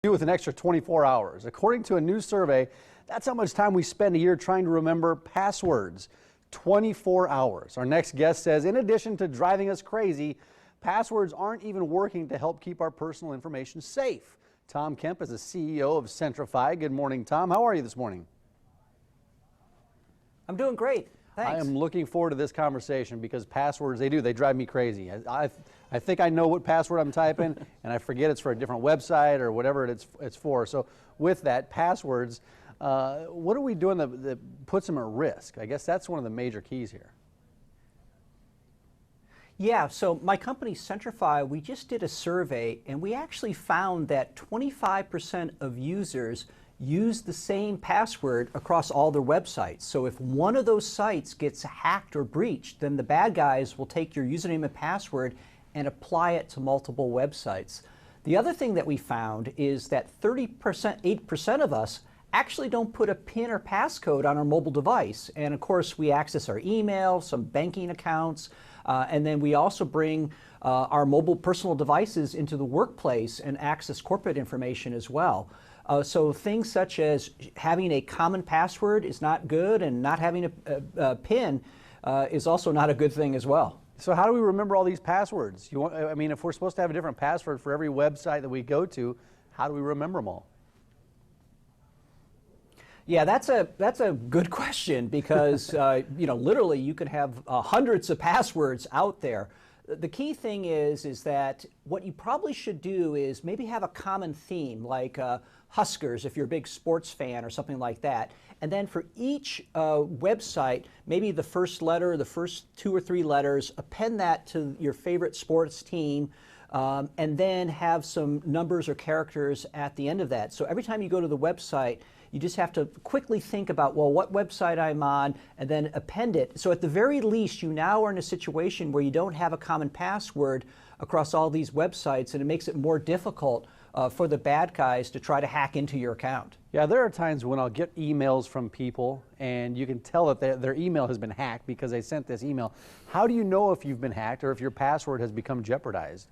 Do with an extra 24 hours. According to a new survey, that's how much time we spend a year trying to remember passwords. 24 hours. Our next guest says, in addition to driving us crazy, passwords aren't even working to help keep our personal information safe. Tom Kemp is the CEO of Centrify. Good morning, Tom. How are you this morning? I'm doing great. Thanks. I am looking forward to this conversation because passwords, they drive me crazy. I think I know what password I'm typing and I forget it's for a different website or whatever it's for. So with that, passwords, what are we doing that puts them at risk? I guess that's one of the major keys here. Yeah, so my company Centrify, we just did a survey and we actually found that 25% of users use the same password across all their websites. So if one of those sites gets hacked or breached, then the bad guys will take your username and password and apply it to multiple websites. The other thing that we found is that 8% of us actually don't put a PIN or passcode on our mobile device. And of course, we access our email, some banking accounts, and then we also bring our mobile personal devices into the workplace and access corporate information as well. So things such as having a common password is not good, and not having a PIN is also not a good thing as well. So how do we remember all these passwords? I mean, if we're supposed to have a different password for every website that we go to, how do we remember them all? Yeah, that's a good question because literally you could have hundreds of passwords out there. The key thing is that what you probably should do is maybe have a common theme, like Huskers if you're a big sports fan or something like that. And then for each website, maybe the first letter, the first 2 or 3 letters, append that to your favorite sports team, and then have some numbers or characters at the end of that. So every time you go to the website, you just have to quickly think about, well, what website I'm on, and then append it. So at the very least, you now are in a situation where you don't have a common password across all these websites, and it makes it more difficult for the bad guys to try to hack into your account. Yeah, there are times when I'll get emails from people and you can tell that their email has been hacked because they sent this email. How do you know if you've been hacked or if your password has become jeopardized?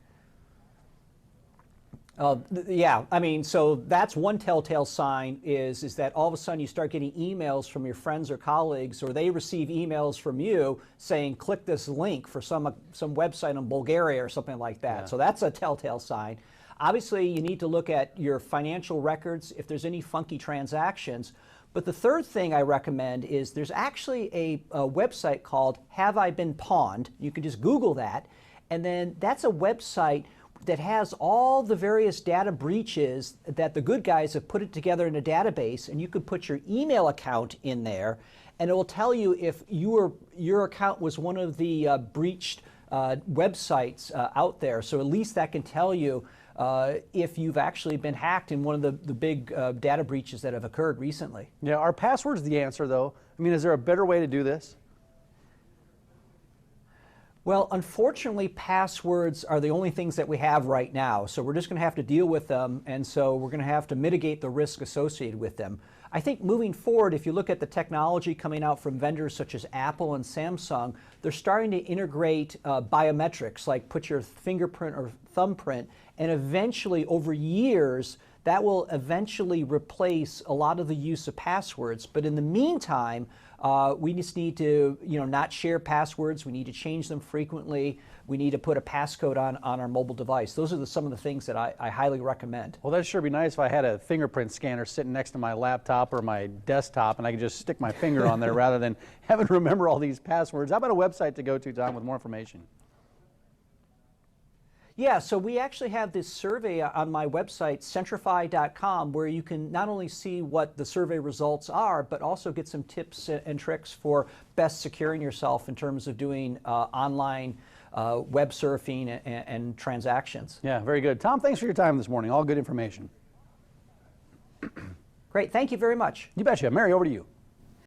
Yeah, I mean, so that's one telltale sign is that all of a sudden you start getting emails from your friends or colleagues, or they receive emails from you saying, click this link for some website in Bulgaria or something like that. Yeah. So that's a telltale sign. Obviously, you need to look at your financial records if there's any funky transactions. But the third thing I recommend is there's actually a website called Have I Been Pawned? You can just Google that. And then that's a website that has all the various data breaches that the good guys have put it together in a database, and you could put your email account in there, and it will tell you if your account was one of the breached websites out there. So at least that can tell you if you've actually been hacked in one of the big data breaches that have occurred recently. Yeah, are passwords the answer, though? I mean, is there a better way to do this? Well, unfortunately, passwords are the only things that we have right now. So we're just going to have to deal with them, and so we're going to have to mitigate the risk associated with them. I think moving forward, if you look at the technology coming out from vendors such as Apple and Samsung, they're starting to integrate biometrics, like put your fingerprint or thumbprint, and eventually, over years, that will eventually replace a lot of the use of passwords. But in the meantime, we just need to, not share passwords. We need to change them frequently. We need to put a passcode on our mobile device. Those are some of the things that I highly recommend. Well, that'd sure be nice if I had a fingerprint scanner sitting next to my laptop or my desktop and I could just stick my finger on there rather than having to remember all these passwords. How about a website to go to, Tom, with more information? Yeah, so we actually have this survey on my website, centrify.com, where you can not only see what the survey results are, but also get some tips and tricks for best securing yourself in terms of doing online web surfing and transactions. Yeah, very good. Tom, thanks for your time this morning. All good information. Great. Thank you very much. You betcha. Mary, over to you.